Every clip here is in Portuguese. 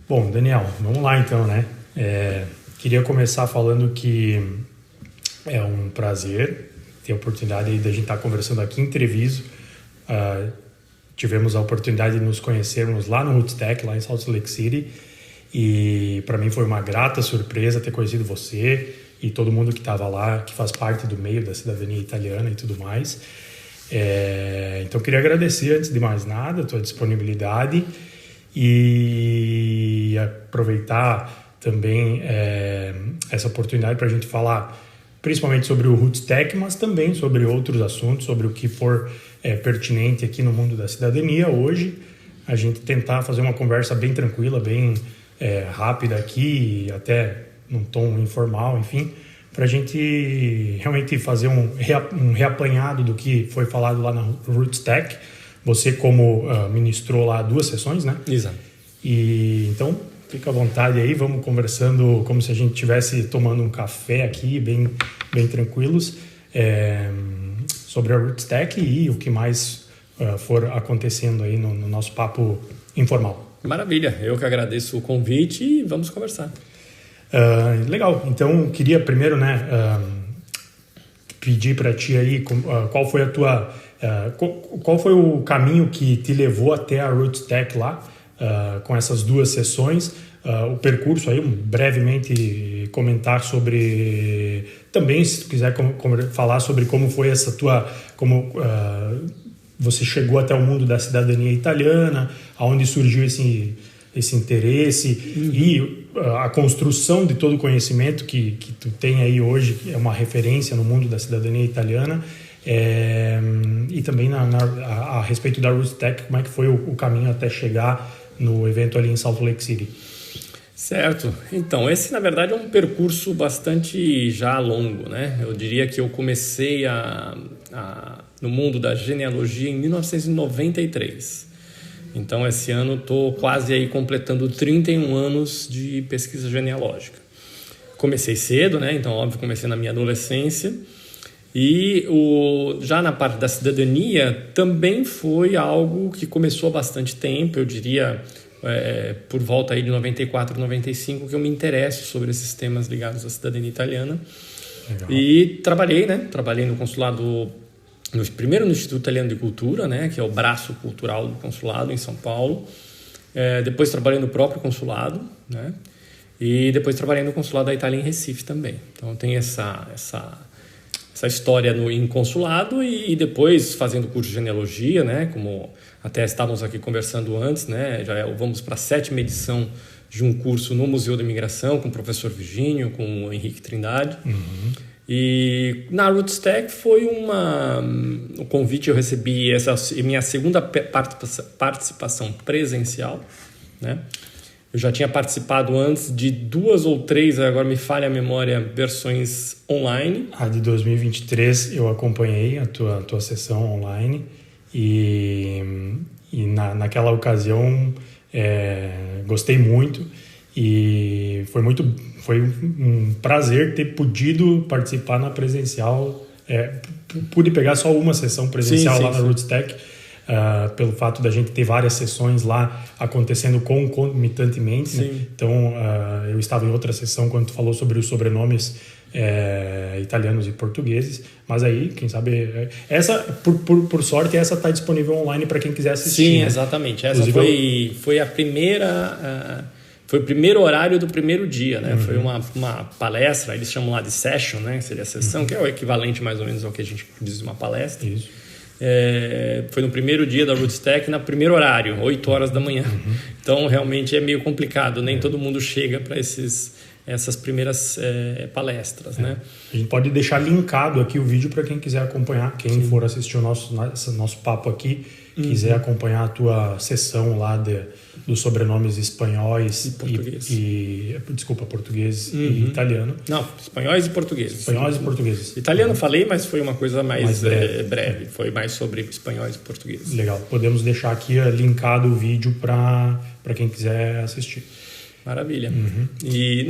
Bom, Daniel, vamos lá então, né? Queria começar falando que é um prazer ter a oportunidade de a gente estar conversando aqui em Treviso. Tivemos a oportunidade de nos conhecermos lá no RootsTech, lá em Salt Lake City, e para mim foi uma grata surpresa ter conhecido você e todo mundo que estava lá, que faz parte do meio da cidadania italiana e tudo mais. Então, queria agradecer, antes de mais nada, a tua disponibilidade e aproveitar também essa oportunidade para a gente falar principalmente sobre o RootsTech, mas também sobre outros assuntos, sobre o que for pertinente aqui no mundo da cidadania. Hoje, a gente tentar fazer uma conversa bem tranquila, bem rápida aqui, até num tom informal, enfim, para a gente realmente fazer um reapanhado do que foi falado lá na RootsTech. Você como ministrou lá 2 sessões, né? Exato. E então, fica à vontade aí, vamos conversando como se a gente estivesse tomando um café aqui, bem tranquilos, sobre a RootsTech e o que mais for acontecendo aí no nosso papo informal. Maravilha, eu que agradeço o convite e vamos conversar. Legal, então queria primeiro, pedir para ti aí qual foi a tua, qual foi o caminho que te levou até a RootsTech lá, com essas 2 sessões, o percurso aí, brevemente comentar sobre, também se tu quiser falar sobre como foi essa tua, você chegou até o mundo da cidadania italiana, aonde surgiu esse interesse e a construção de todo o conhecimento que tu tem aí hoje, que é uma referência no mundo da cidadania italiana, e também a respeito da RootsTech, como é que foi o caminho até chegar no evento ali em Salt Lake City. Certo. Então, esse na verdade é um percurso bastante já longo, né? Eu diria que eu comecei no mundo da genealogia em 1993. Então, esse ano estou quase aí completando 31 anos de pesquisa genealógica. Comecei cedo, né? Então, óbvio, comecei na minha adolescência. E já na parte da cidadania também foi algo que começou há bastante tempo, eu diria por volta aí de 94, 95, que eu me interesso sobre esses temas ligados à cidadania italiana. Legal. E trabalhei no consulado, primeiro no Instituto Italiano de Cultura, né, que é o braço cultural do consulado em São Paulo. Depois trabalhei no próprio consulado, né, e depois trabalhei no consulado da Itália em Recife também. Então tem essa história em consulado e depois fazendo curso de genealogia, né, como até estávamos aqui conversando antes, né, vamos para a 7ª edição de um curso no Museu da Imigração com o professor Virgínio, com o Henrique Trindade. Uhum. E na RootsTech foi o convite, eu recebi essa minha segunda participação presencial, né? Eu já tinha participado antes de 2 ou 3, agora me falha a memória, versões online. A de 2023 eu acompanhei a tua sessão online e naquela ocasião gostei muito e foi um prazer ter podido participar na presencial. Pude pegar só uma sessão presencial lá na RootsTech. Pelo fato da gente ter várias sessões lá acontecendo concomitantemente, né? Então eu estava em outra sessão quando tu falou sobre os sobrenomes italianos e portugueses, mas aí, quem sabe, essa por sorte, essa está disponível online para quem quiser assistir. Sim, né? Exatamente. Essa foi a primeira... Foi o primeiro horário do primeiro dia, né? Uhum. Foi uma palestra, eles chamam lá de session, né? Seria a sessão, que é o equivalente mais ou menos ao que a gente diz uma palestra. Isso. Foi no primeiro dia da RootsTech, no primeiro horário, 8 horas da manhã. Uhum. Então, realmente é meio complicado, nem todo mundo chega para essas primeiras palestras, né? A gente pode deixar linkado aqui o vídeo para quem quiser acompanhar, quem for assistir o nosso papo aqui, quiser acompanhar a tua sessão lá dos sobrenomes espanhóis e português. Português e italiano. Não, espanhóis e portugueses. Espanhóis e portugueses. Italiano falei, mas foi uma coisa mais breve. Foi mais sobre espanhóis e portugueses. Legal. Podemos deixar aqui linkado o vídeo para quem quiser assistir. Maravilha. Uhum. E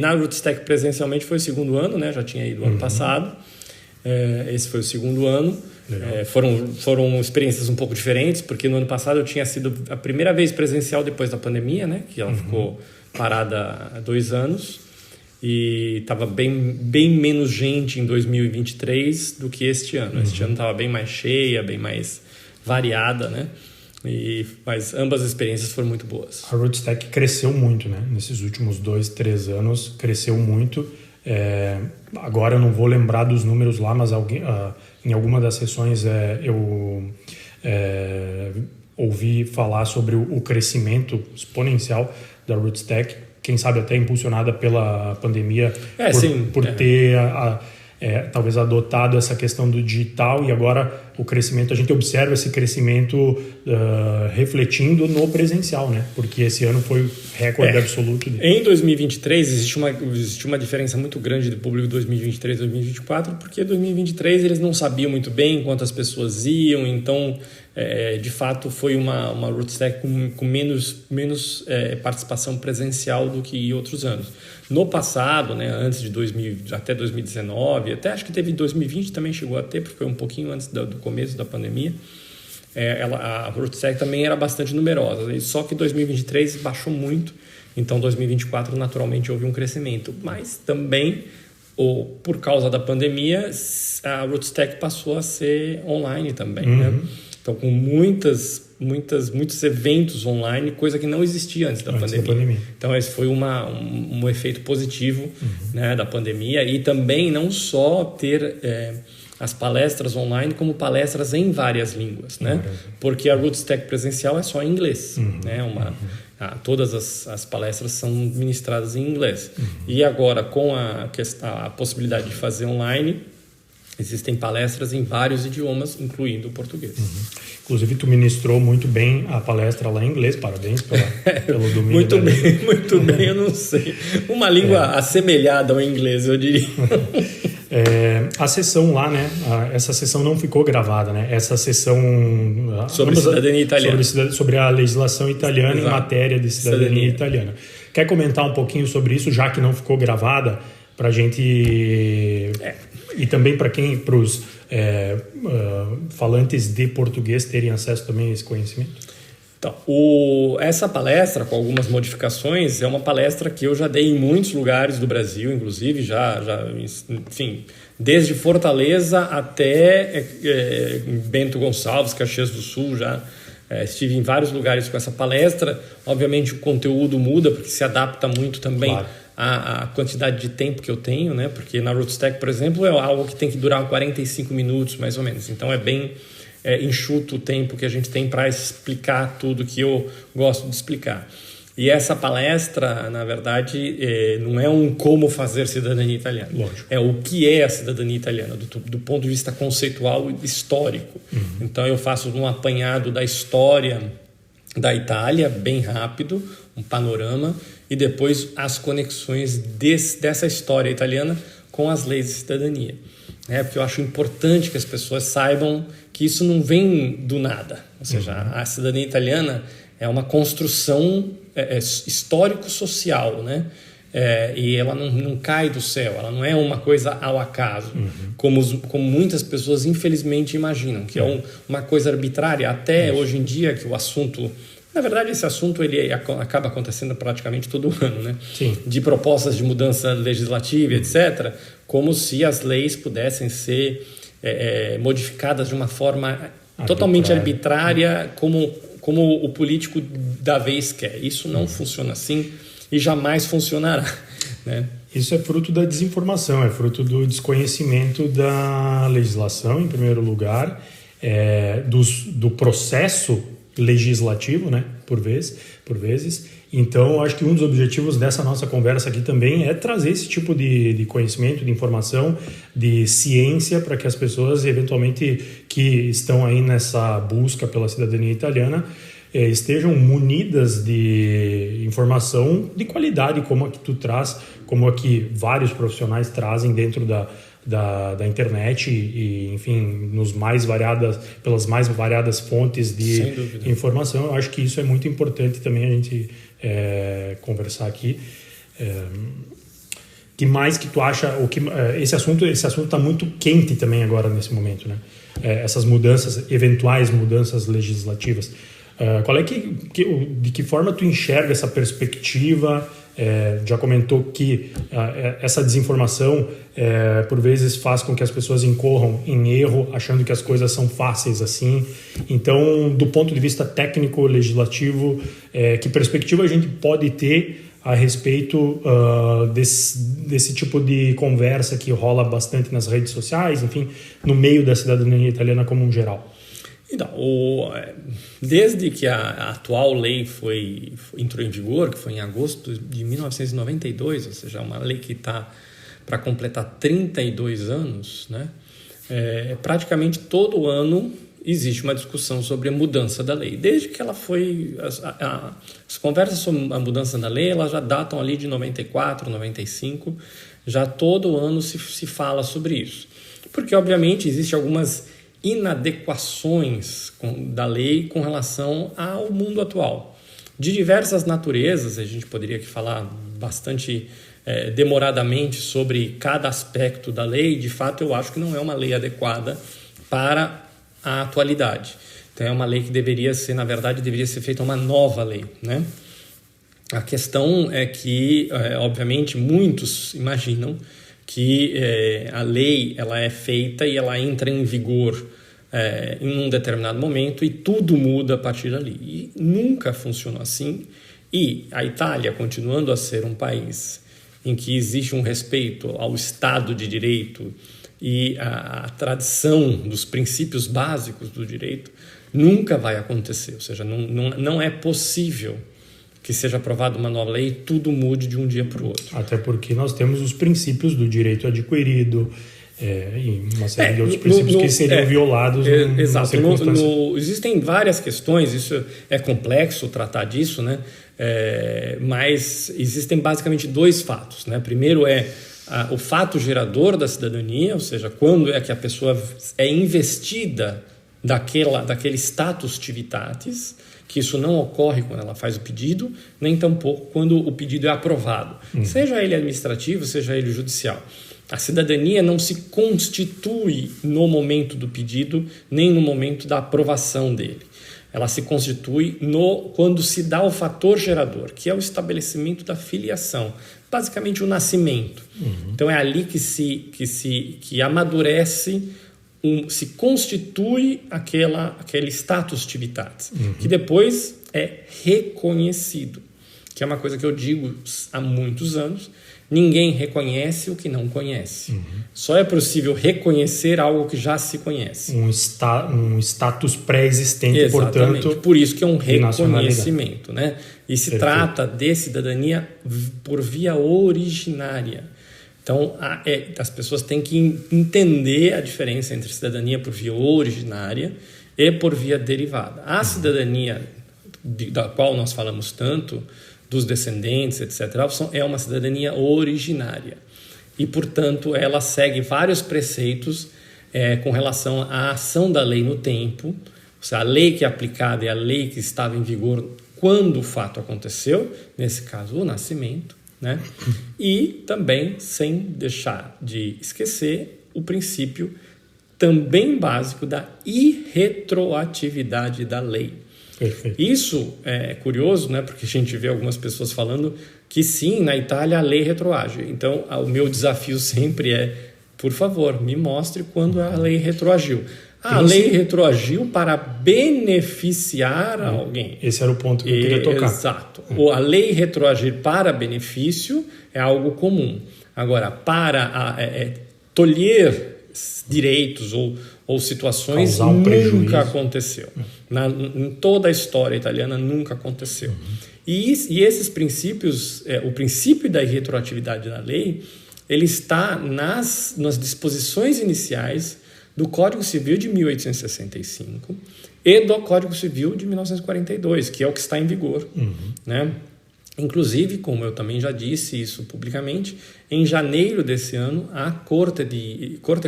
na RootsTech presencialmente foi o 2º ano, né? Já tinha ido ano passado. Esse foi o 2º ano. Foram experiências um pouco diferentes, porque no ano passado eu tinha sido a primeira vez presencial depois da pandemia, né? Que ela ficou parada há 2 anos. E estava bem menos gente em 2023 do que este ano. Este ano estava bem mais cheia, bem mais variada, né? Mas ambas as experiências foram muito boas. A RootsTech cresceu muito, né? Nesses últimos 2, 3 anos, cresceu muito. Agora eu não vou lembrar dos números lá, mas em alguma das sessões eu ouvi falar sobre o crescimento exponencial da RootsTech, quem sabe até impulsionada pela pandemia, por ter talvez adotado essa questão do digital, e agora o crescimento, a gente observa esse crescimento refletindo no presencial, né? Porque esse ano foi recorde absoluto. Em 2023 existe uma diferença muito grande do público 2023 e 2024, porque 2023 eles não sabiam muito bem quantas pessoas iam, então de fato foi uma RootsTech com menos participação presencial do que em outros anos. No passado, né, antes de até 2019, até acho que teve em 2020 também chegou a ter, porque foi um pouquinho antes do começo da pandemia, a RootsTech também era bastante numerosa, só que 2023 baixou muito, então 2024 naturalmente houve um crescimento, mas também por causa da pandemia a RootsTech passou a ser online também, né? Então com muitos eventos online, coisa que não existia antes da pandemia. Então esse foi um efeito positivo, né, da pandemia, e também não só ter as palestras online, como palestras em várias línguas, né? Porque a RootsTech presencial é só em inglês, né? Todas as palestras são ministradas em inglês. E agora, com a possibilidade de fazer online, existem palestras em vários idiomas, incluindo o português. Inclusive, tu ministrou muito bem a palestra lá em inglês. Parabéns pelo domínio. Muito bem, eu não sei. Uma língua assemelhada ao inglês, eu diria. A sessão lá, né? Essa sessão não ficou gravada, né? Essa sessão sobre cidadania italiana. Sobre a legislação italiana. Exato. Em matéria de cidadania italiana. Quer comentar um pouquinho sobre isso, já que não ficou gravada, para a gente... E também para os falantes de português terem acesso também a esse conhecimento? Então, essa palestra, com algumas modificações, é uma palestra que eu já dei em muitos lugares do Brasil, inclusive, enfim, desde Fortaleza até Bento Gonçalves, Caxias do Sul, já estive em vários lugares com essa palestra. Obviamente o conteúdo muda, porque se adapta muito também, claro, a quantidade de tempo que eu tenho, né? Porque na RootsTech, por exemplo, é algo que tem que durar 45 minutos, mais ou menos. Então é bem enxuto o tempo que a gente tem para explicar tudo que eu gosto de explicar. E essa palestra, na verdade, não é como fazer cidadania italiana. Lógico. É o que é a cidadania italiana, do ponto de vista conceitual e histórico. Então eu faço um apanhado da história da Itália, bem rápido, um panorama, e depois as conexões dessa história italiana com as leis de cidadania. Porque eu acho importante que as pessoas saibam que isso não vem do nada. Ou seja, a cidadania italiana é uma construção histórico-social, né? E ela não cai do céu, ela não é uma coisa ao acaso, como muitas pessoas infelizmente imaginam, que é uma coisa arbitrária, até hoje em dia, que o assunto... Na verdade, esse assunto ele acaba acontecendo praticamente todo ano, né? Sim. De propostas de mudança legislativa, etc., como se as leis pudessem ser modificadas de uma forma totalmente arbitrária, como o político da vez quer. Isso não funciona assim e jamais funcionará, né? Isso é fruto da desinformação, é fruto do desconhecimento da legislação, em primeiro lugar, do processo legislativo, né, por vezes. Então, acho que um dos objetivos dessa nossa conversa aqui também é trazer esse tipo de conhecimento, de informação, de ciência, para que as pessoas, eventualmente, que estão aí nessa busca pela cidadania italiana, estejam munidas de informação de qualidade, como a que tu traz, como a que vários profissionais trazem dentro da internet e, enfim, pelas mais variadas fontes de informação. Eu acho que isso é muito importante também a gente conversar aqui. Que mais que tu acha? Esse assunto está muito quente também agora nesse momento, né? essas mudanças, eventuais mudanças legislativas. Qual é de que forma tu enxerga essa perspectiva? Já comentou que essa desinformação por vezes faz com que as pessoas incorram em erro, achando que as coisas são fáceis assim. Então, do ponto de vista técnico, legislativo, que perspectiva a gente pode ter a respeito desse tipo de conversa que rola bastante nas redes sociais, enfim, no meio da cidadania italiana como um geral? Então, desde que a atual lei entrou em vigor, que foi em agosto de 1992, ou seja, uma lei que está para completar 32 anos, né? Praticamente todo ano existe uma discussão sobre a mudança da lei. Desde que ela foi... As conversas sobre a mudança da lei, elas já datam ali de 94, 95, já todo ano se fala sobre isso. Porque, obviamente, existem algumas inadequações da lei com relação ao mundo atual. De diversas naturezas, a gente poderia aqui falar bastante demoradamente sobre cada aspecto da lei. De fato, eu acho que não é uma lei adequada para a atualidade. Então, é uma lei que deveria ser feita uma nova lei, né? A questão é que, obviamente, muitos imaginam que a lei ela é feita e ela entra em vigor em um determinado momento e tudo muda a partir dali. E nunca funcionou assim. E a Itália, continuando a ser um país em que existe um respeito ao Estado de Direito e a tradição dos princípios básicos do direito, nunca vai acontecer. Ou seja, não é possível que seja aprovada uma nova lei e tudo mude de um dia para o outro. Até porque nós temos os princípios do direito adquirido e uma série de outros princípios que seriam violados numa circunstância. Existem várias questões, isso é complexo tratar disso, né? Mas existem basicamente dois fatos, né? Primeiro o fato gerador da cidadania, ou seja, quando é que a pessoa é investida daquele status civitatis, que isso não ocorre quando ela faz o pedido, nem tampouco quando o pedido é aprovado, seja ele administrativo, seja ele judicial. A cidadania não se constitui no momento do pedido, nem no momento da aprovação dele. Ela se constitui quando se dá o fator gerador, que é o estabelecimento da filiação, basicamente o nascimento. Então é ali que amadurece, se constitui aquele status civitatis, que depois é reconhecido, que é uma coisa que eu digo há muitos anos. Ninguém reconhece o que não conhece. Só é possível reconhecer algo que já se conhece. Um status pré-existente, exatamente. Portanto... Por isso que é um reconhecimento, né? E se trata de cidadania por via originária. Então, as pessoas têm que entender a diferença entre cidadania por via originária e por via derivada. A cidadania da qual nós falamos tanto, dos descendentes, etc., é uma cidadania originária. E, portanto, ela segue vários preceitos com relação à ação da lei no tempo. Ou seja, a lei que é aplicada é a lei que estava em vigor quando o fato aconteceu, nesse caso, o nascimento, né? E também, sem deixar de esquecer, o princípio também básico da irretroatividade da lei. Perfeito. Isso é curioso, né? Porque a gente vê algumas pessoas falando que sim, na Itália a lei retroage. Então, o meu desafio sempre é, por favor, me mostre quando a lei retroagiu. A lei retroagiu para beneficiar alguém. Esse era o ponto que eu queria tocar. Exato. A lei retroagir para benefício é algo comum. Agora, para tolher direitos ou situações, nunca aconteceu. Em toda a história italiana, nunca aconteceu. E esses princípios, o princípio da irretroatividade da lei, ele está nas disposições iniciais do Código Civil de 1865 e do Código Civil de 1942, que é o que está em vigor, né? Inclusive, como eu também já disse isso publicamente, em janeiro desse ano, a Corte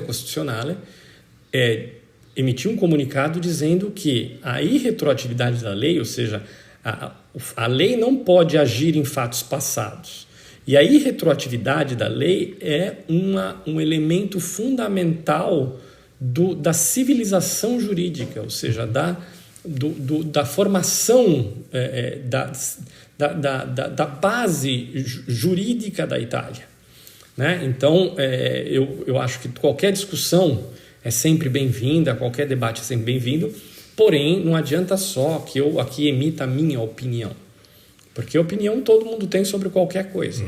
Costituzionale emitiu um comunicado dizendo que a irretroatividade da lei, ou seja, a lei não pode agir em fatos passados. E a irretroatividade da lei é um elemento fundamental da civilização jurídica, ou seja, da formação da base jurídica da Itália, né? Então, eu acho que qualquer discussão é sempre bem-vinda, qualquer debate é sempre bem-vindo, porém, não adianta só que eu aqui emita a minha opinião, porque opinião todo mundo tem sobre qualquer coisa.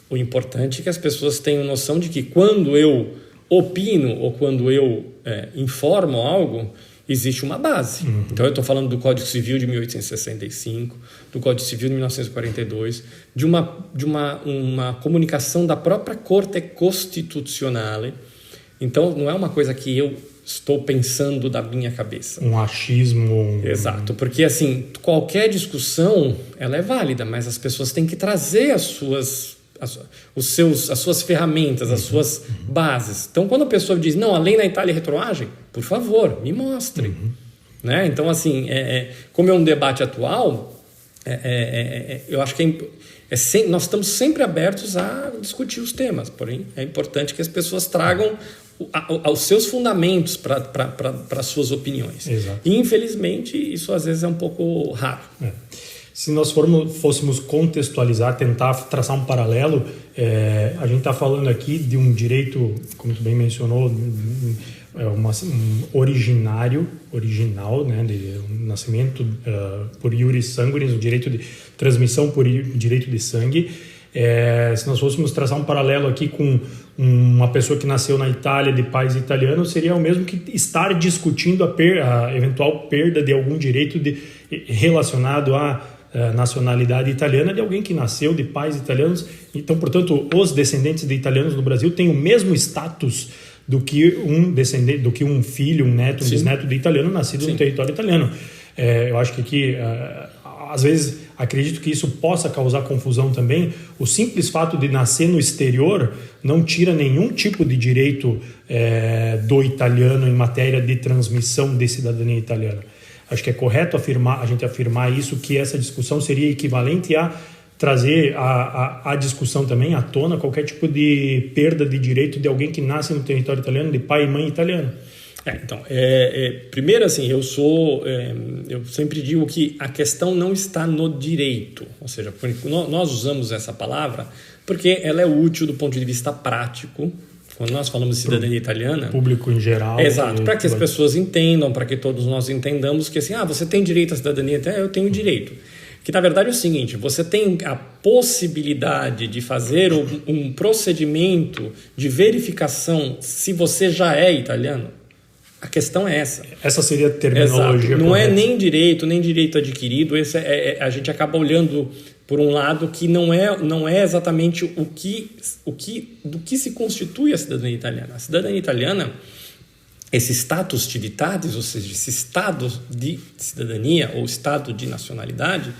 O importante é que as pessoas tenham noção de que quando eu opino ou quando eu informo algo, existe uma base. Então, eu estou falando do Código Civil de 1865, do Código Civil de 1942, de uma comunicação da própria Corte Costituzionale. Então, não é uma coisa que eu estou pensando da minha cabeça. Um achismo. Exato, porque assim, qualquer discussão ela é válida, mas as pessoas têm que trazer as suas ferramentas, as suas bases. Então, quando a pessoa diz, não, a lei na Itália é retroage, por favor, me mostre. Né? Então, assim, como é um debate atual, eu acho que nós estamos sempre abertos a discutir os temas, porém, é importante que as pessoas tragam os seus fundamentos para as suas opiniões. Exato. E, infelizmente, isso às vezes é um pouco raro. Se nós fôssemos contextualizar, tentar traçar um paralelo, a gente está falando aqui de um direito, como tu bem mencionou, original, né, de nascimento por iuris sanguinis, o direito de transmissão por direito de sangue. Se nós fôssemos traçar um paralelo aqui com uma pessoa que nasceu na Itália de pais italianos, seria o mesmo que estar discutindo a eventual perda de algum direito relacionado à nacionalidade italiana de alguém que nasceu de pais italianos. Então, portanto, os descendentes de italianos no Brasil têm o mesmo status do que um filho, um neto, um bisneto de italiano nascido no território italiano. Eu acho que aqui, às vezes, acredito que isso possa causar confusão também. O simples fato de nascer no exterior não tira nenhum tipo de direito do italiano em matéria de transmissão de cidadania italiana. Acho que é correto a gente afirmar isso, que essa discussão seria equivalente a trazer a discussão também à tona qualquer tipo de perda de direito de alguém que nasce no território italiano, de pai e mãe italiano. Primeiro, assim, eu sempre digo que a questão não está no direito, ou seja, nós usamos essa palavra porque ela é útil do ponto de vista prático. Quando nós falamos de cidadania italiana... Público em geral. Exato, para que as pessoas entendam, para que todos nós entendamos que assim, você tem direito à cidadania italiana, eu tenho direito. Que na verdade é o seguinte, você tem a possibilidade de fazer um procedimento de verificação se você já é italiano. A questão é essa. Essa seria a terminologia. Exato. Não é nem direito adquirido. A gente acaba olhando por um lado que não é exatamente do que se constitui a cidadania italiana. A cidadania italiana, esse status civitatis, ou seja, esse estado de cidadania ou estado de nacionalidade,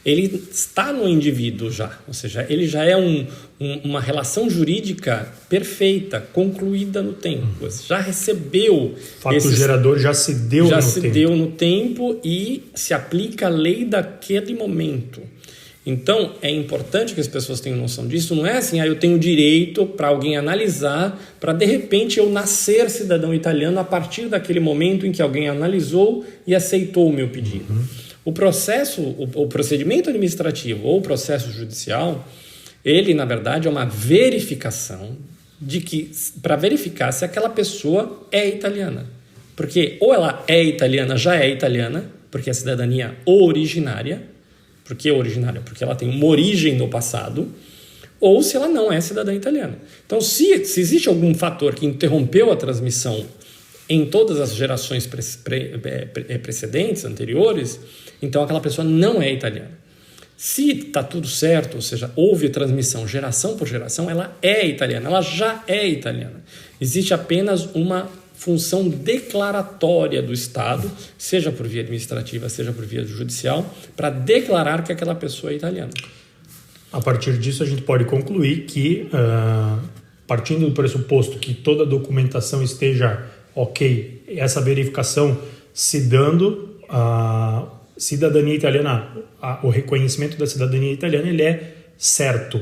ele está no indivíduo já, ou seja, ele já é uma relação jurídica perfeita, concluída no tempo, já recebeu... O fato gerador já se deu no tempo e se aplica a lei daquele momento. Então, é importante que as pessoas tenham noção disso. Não é assim, eu tenho direito para alguém analisar, para de repente eu nascer cidadão italiano a partir daquele momento em que alguém analisou e aceitou o meu pedido. O procedimento administrativo ou o processo judicial, ele, na verdade, é uma verificação para verificar se aquela pessoa é italiana. Porque ou ela é italiana, já é italiana, porque é cidadania originária. Por que originária? Porque ela tem uma origem no passado, ou se ela não é cidadã italiana. Então, se existe algum fator que interrompeu a transmissão em todas as gerações precedentes, anteriores, então aquela pessoa não é italiana. Se está tudo certo, ou seja, houve transmissão geração por geração, ela é italiana, ela já é italiana. Existe apenas uma função declaratória do Estado, seja por via administrativa, seja por via judicial, para declarar que aquela pessoa é italiana. A partir disso, a gente pode concluir que, partindo do pressuposto que toda a documentação esteja ok, essa verificação se dando, a cidadania italiana, o reconhecimento da cidadania italiana, ele é certo.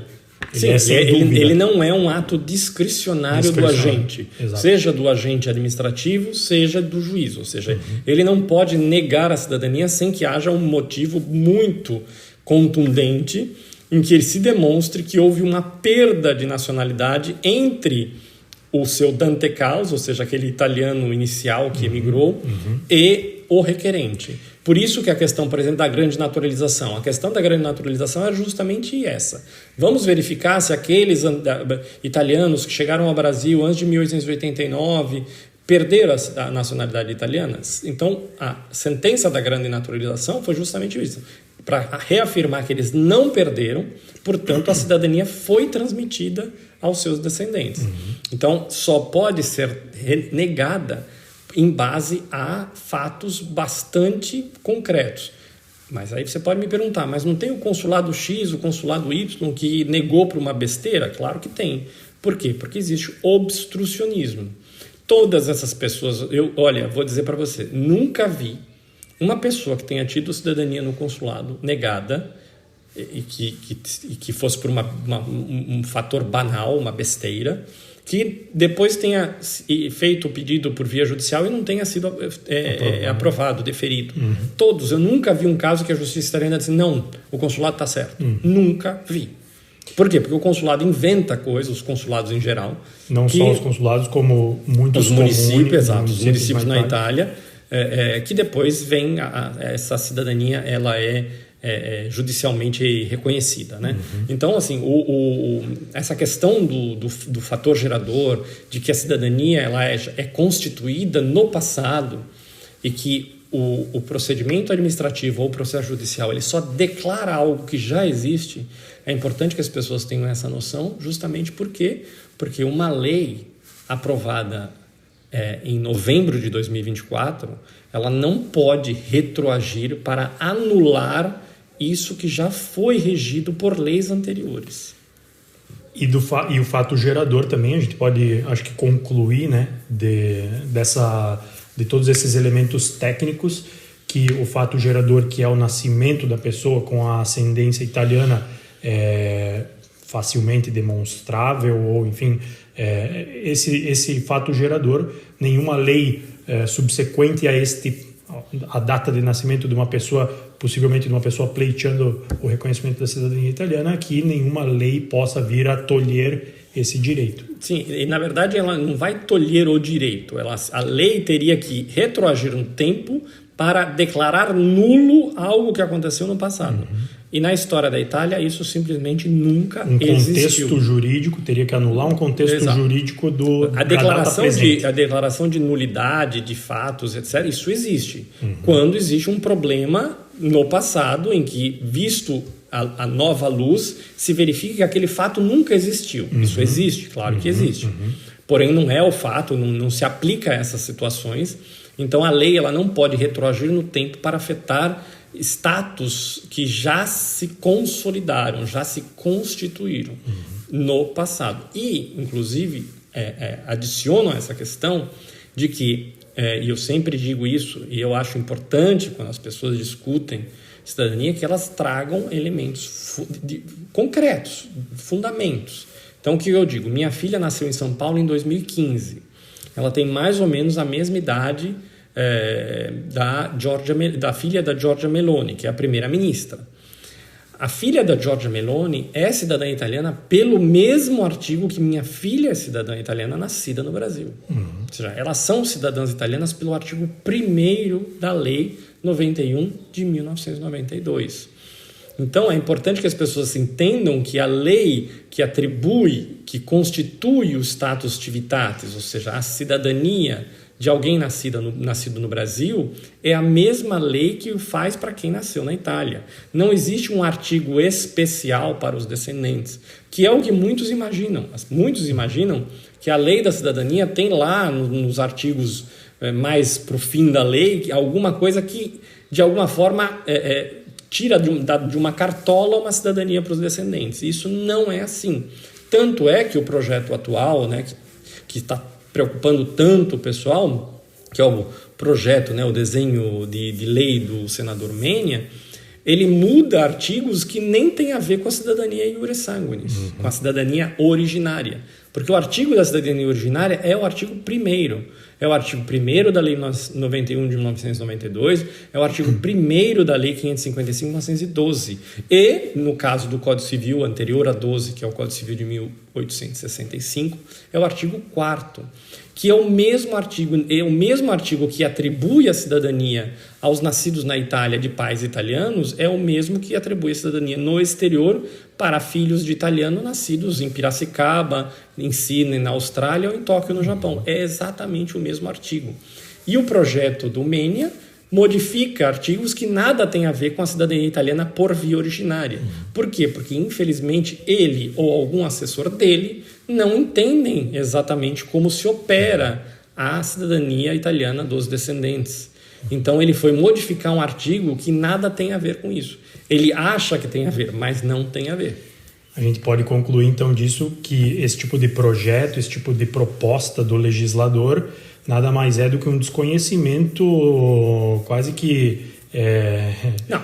Sim, ele não é um ato discricionário do agente, exato. Seja do agente administrativo, seja do juiz. Ou seja, ele não pode negar a cidadania sem que haja um motivo muito contundente em que ele se demonstre que houve uma perda de nacionalidade entre o seu dante causa, ou seja, aquele italiano inicial que emigrou, e o requerente. Por isso que a questão, por exemplo, da grande naturalização. A questão da grande naturalização é justamente essa. Vamos verificar se aqueles italianos que chegaram ao Brasil antes de 1889 perderam a nacionalidade italiana. Então, a sentença da grande naturalização foi justamente isso. Para reafirmar que eles não perderam, portanto, a cidadania foi transmitida aos seus descendentes. Então, só pode ser negada em base a fatos bastante concretos. Mas aí você pode me perguntar, mas não tem o consulado X, o consulado Y que negou por uma besteira? Claro que tem. Por quê? Porque existe obstrucionismo. Todas essas pessoas, vou dizer para você, nunca vi uma pessoa que tenha tido cidadania no consulado negada e que fosse por um fator banal, uma besteira, que depois tenha feito o pedido por via judicial e não tenha sido aprovado, deferido. Todos. Eu nunca vi um caso que a justiça italiana disse, não, o consulado está certo. Nunca vi. Por quê? Porque o consulado inventa coisas, os consulados em geral. Não só os consulados, como muitos os municípios, os municípios na Itália, que depois vem essa cidadania, ela é judicialmente reconhecida, né? Então, assim, essa questão do fator gerador, de que a cidadania ela é constituída no passado e que o procedimento administrativo ou o processo judicial ele só declara algo que já existe, é importante que as pessoas tenham essa noção, justamente porque uma lei aprovada em novembro de 2024, ela não pode retroagir para anular isso que já foi regido por leis anteriores. E o fato gerador também, a gente pode, acho que, concluir, né, de todos esses elementos técnicos, que o fato gerador, que é o nascimento da pessoa com a ascendência italiana, é facilmente demonstrável, ou enfim, esse fato gerador, nenhuma lei subsequente a data de nascimento de uma pessoa, possivelmente de uma pessoa pleiteando o reconhecimento da cidadania italiana, que nenhuma lei possa vir a tolher esse direito. Sim, e na verdade ela não vai tolher o direito, a lei teria que retroagir um tempo para declarar nulo algo que aconteceu no passado. E na história da Itália isso simplesmente nunca existiu. Contexto jurídico teria que anular um contexto jurídico da data presente. A declaração de nulidade de fatos, etc., isso existe. Quando existe um problema no passado em que, visto a nova luz, se verifica que aquele fato nunca existiu. Isso existe, claro que existe. Porém, não é o fato, não se aplica a essas situações. Então, a lei ela não pode retroagir no tempo para afetar status que já se consolidaram, já se constituíram no passado. E, inclusive, adicionam essa questão de que, e eu sempre digo isso, e eu acho importante quando as pessoas discutem cidadania, que elas tragam elementos concretos, fundamentos. Então, o que eu digo? Minha filha nasceu em São Paulo em 2015. Ela tem mais ou menos a mesma idade da filha da Giorgia Meloni, que é a primeira-ministra. A filha da Giorgia Meloni é cidadã italiana pelo mesmo artigo que minha filha é cidadã italiana nascida no Brasil. Ou seja, elas são cidadãs italianas pelo artigo 1º da Lei 91 de 1992. Então, é importante que as pessoas entendam que a lei que atribui, que constitui o status civitatis, ou seja, a cidadania de alguém nascido no Brasil, é a mesma lei que o faz para quem nasceu na Itália. Não existe um artigo especial para os descendentes, que é o que muitos imaginam. Muitos imaginam que a lei da cidadania tem lá nos artigos mais para o fim da lei alguma coisa que, de alguma forma, tira de uma cartola uma cidadania para os descendentes. Isso não é assim. Tanto é que o projeto atual, né, que está preocupando tanto o pessoal, que é o projeto, né, o desenho de lei do senador Menia, ele muda artigos que nem tem a ver com a cidadania iure sanguinis, com a cidadania originária. Porque o artigo da cidadania originária é o artigo 1º. É o artigo 1º da Lei 91 de 1992, é o artigo 1º da Lei 555 de 1912. E, no caso do Código Civil anterior a 12, que é o Código Civil de 1865, é o artigo 4º, que é o mesmo artigo que atribui a cidadania aos nascidos na Itália de pais italianos, é o mesmo que atribui a cidadania no exterior para filhos de italiano nascidos em Piracicaba, em Sydney, na Austrália, ou em Tóquio, no Japão. É exatamente o mesmo artigo. E o projeto do Menia modifica artigos que nada tem a ver com a cidadania italiana por via originária. Por quê? Porque, infelizmente, ele ou algum assessor dele não entendem exatamente como se opera a cidadania italiana dos descendentes. Então, ele foi modificar um artigo que nada tem a ver com isso. Ele acha que tem a ver, mas não tem a ver. A gente pode concluir, então, disso que esse tipo de projeto, esse tipo de proposta do legislador nada mais é do que um desconhecimento quase que... Não,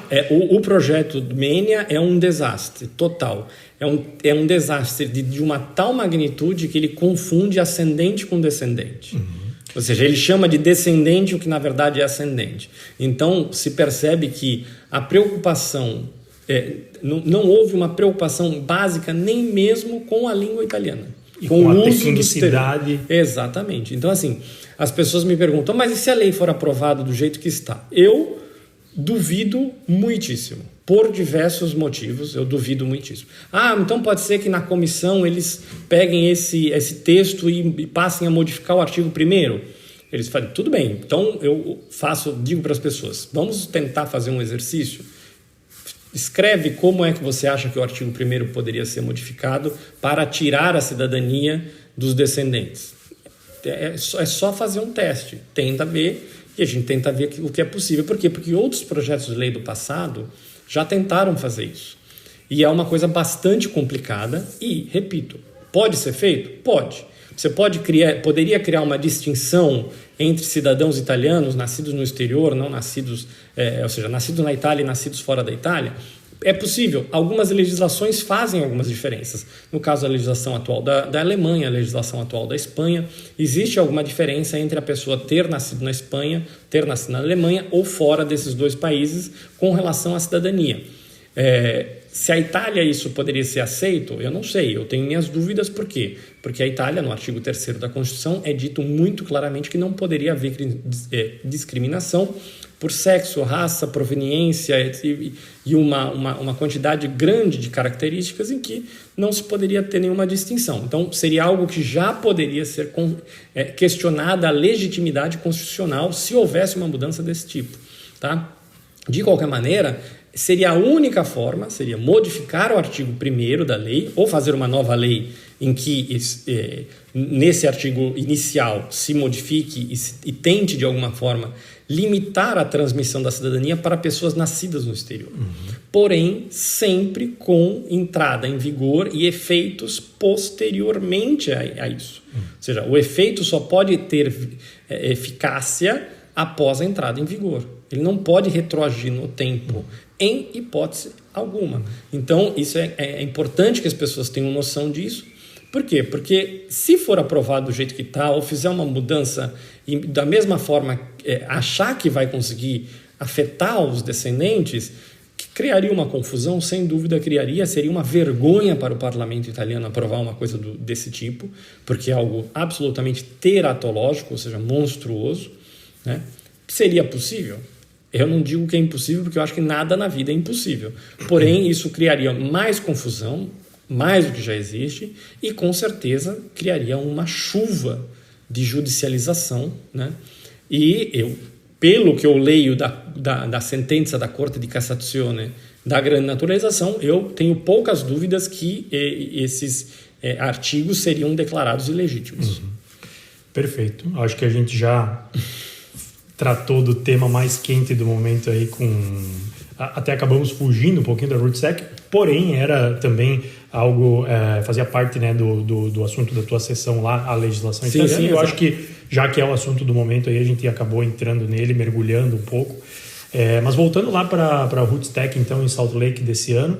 o projeto do Menia é um desastre total. É um desastre de uma tal magnitude que ele confunde ascendente com descendente. Ou seja, ele chama de descendente o que na verdade é ascendente. Então, se percebe que a preocupação... não houve uma preocupação básica nem mesmo com a língua italiana. E com a tecnicidade. Exatamente. Então, assim, as pessoas me perguntam, mas e se a lei for aprovada do jeito que está? Eu duvido muitíssimo. Por diversos motivos, eu duvido muitíssimo. Então pode ser que na comissão eles peguem esse texto e passem a modificar o artigo 1º. Eles falam, tudo bem, então eu digo para as pessoas, vamos tentar fazer um exercício. Escreve como é que você acha que o artigo 1º poderia ser modificado para tirar a cidadania dos descendentes. É só fazer um teste. Tenta ver, e a gente tenta ver o que é possível. Por quê? Porque outros projetos de lei do passado já tentaram fazer isso. E é uma coisa bastante complicada e, repito, pode ser feito? Pode. Você poderia criar uma distinção entre cidadãos italianos nascidos no exterior, não nascidos, ou seja, nascidos na Itália e nascidos fora da Itália? É possível. Algumas legislações fazem algumas diferenças. No caso da legislação atual da Alemanha, a legislação atual da Espanha, existe alguma diferença entre a pessoa ter nascido na Espanha, ter nascido na Alemanha ou fora desses dois países com relação à cidadania. Se a Itália isso poderia ser aceito, eu não sei, eu tenho minhas dúvidas. Por quê? Porque a Itália, no artigo 3º da Constituição, é dito muito claramente que não poderia haver discriminação por sexo, raça, proveniência e uma quantidade grande de características em que não se poderia ter nenhuma distinção. Então, seria algo que já poderia ser questionada a legitimidade constitucional se houvesse uma mudança desse tipo. Tá? De qualquer maneira, seria a única forma, seria modificar o artigo 1º da lei ou fazer uma nova lei em que nesse artigo inicial se modifique e tente de alguma forma limitar a transmissão da cidadania para pessoas nascidas no exterior. Porém, sempre com entrada em vigor e efeitos posteriormente a isso. Ou seja, o efeito só pode ter eficácia após a entrada em vigor. Ele não pode retroagir no tempo, em hipótese alguma. Então, isso é importante que as pessoas tenham noção disso. Por quê? Porque se for aprovado do jeito que está, ou fizer uma mudança e da mesma forma achar que vai conseguir afetar os descendentes, que criaria uma confusão, sem dúvida criaria, seria uma vergonha para o parlamento italiano aprovar uma coisa desse tipo, porque é algo absolutamente teratológico, ou seja, monstruoso, né? Seria possível? Eu não digo que é impossível, porque eu acho que nada na vida é impossível. Porém, isso criaria mais confusão, mais do que já existe, e com certeza criaria uma chuva de judicialização, né? E pelo que eu leio da sentença da Corte de Cassazione da grande naturalização, eu tenho poucas dúvidas que esses artigos seriam declarados ilegítimos. Perfeito. Acho que a gente já tratou do tema mais quente do momento aí até acabamos fugindo um pouquinho da RootSec, porém era também algo, fazia parte, né, do assunto da tua sessão lá, a legislação italiana. Sim, eu acho que, já que é o assunto do momento, aí a gente acabou entrando nele, mergulhando um pouco. Mas voltando lá para a Roots Tech, então, em Salt Lake desse ano,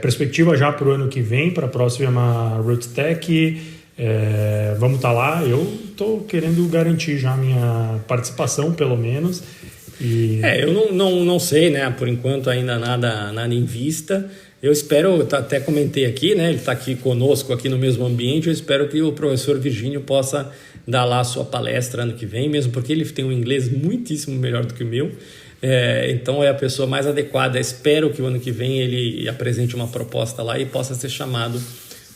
perspectiva já para o ano que vem, para a próxima Roots Tech, vamos estar lá. Eu estou querendo garantir já a minha participação, pelo menos. Eu não sei, né? Por enquanto ainda nada em vista. Eu espero, até comentei aqui, né? Ele está aqui conosco, aqui no mesmo ambiente. Eu espero que o professor Virgínio possa dar lá a sua palestra ano que vem, mesmo porque ele tem um inglês muitíssimo melhor do que o meu. Então é a pessoa mais adequada. Espero que o ano que vem ele apresente uma proposta lá e possa ser chamado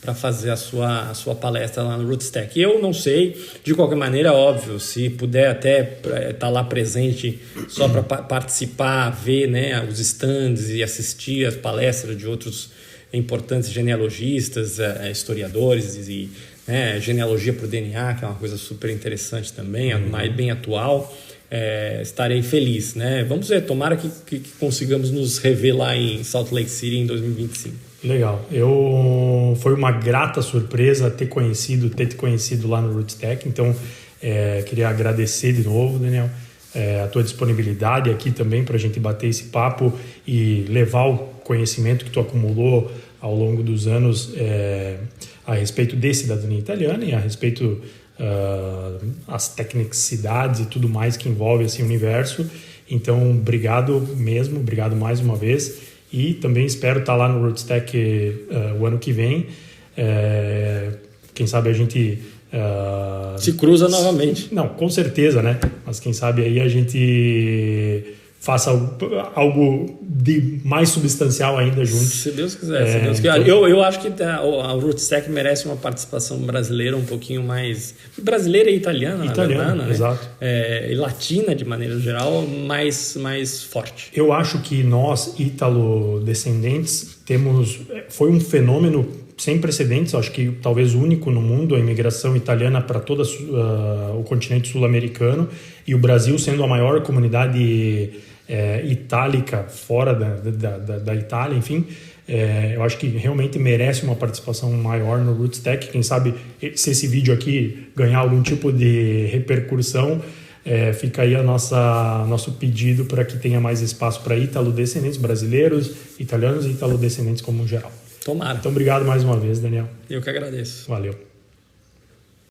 para fazer a sua palestra lá no Roots Tech. Eu não sei, de qualquer maneira, óbvio, se puder até estar lá presente só para participar, ver, né, os stands e assistir as palestras de outros importantes genealogistas, historiadores e genealogia por DNA, que é uma coisa super interessante também, bem atual. Estarei feliz, né? Vamos ver, tomara que consigamos nos rever lá em Salt Lake City em 2025. Legal. Foi uma grata surpresa ter te conhecido lá no Roots Tech, então queria agradecer de novo, Daniel, a tua disponibilidade aqui também para a gente bater esse papo e levar o conhecimento que tu acumulou ao longo dos anos a respeito de cidadania italiana e a respeito as tecnicidades e tudo mais que envolve esse universo. Então, obrigado mesmo, obrigado mais uma vez. E também espero estar lá no Roots Tech o ano que vem. Quem sabe a gente... se cruza novamente. Não, com certeza, né? Mas quem sabe aí a gente faça algo de mais substancial ainda juntos. Se Deus quiser. Se Deus quiser. Então... Eu acho que a Roots Tech merece uma participação brasileira um pouquinho mais... Brasileira e italiana, na verdade, né? Exato. E latina, de maneira geral, mais forte. Eu acho que nós, ítalo-descendentes, foi um fenômeno sem precedentes, acho que talvez único no mundo, a imigração italiana para todo o continente sul-americano, e o Brasil sendo a maior comunidade itálica fora da Itália, enfim. Eu acho que realmente merece uma participação maior no Roots Tech. Quem sabe, se esse vídeo aqui ganhar algum tipo de repercussão, fica aí nosso pedido para que tenha mais espaço para ítalo-descendentes brasileiros, italianos e ítalo-descendentes como geral. Tomara. Então, obrigado mais uma vez, Daniel. Eu que agradeço. Valeu.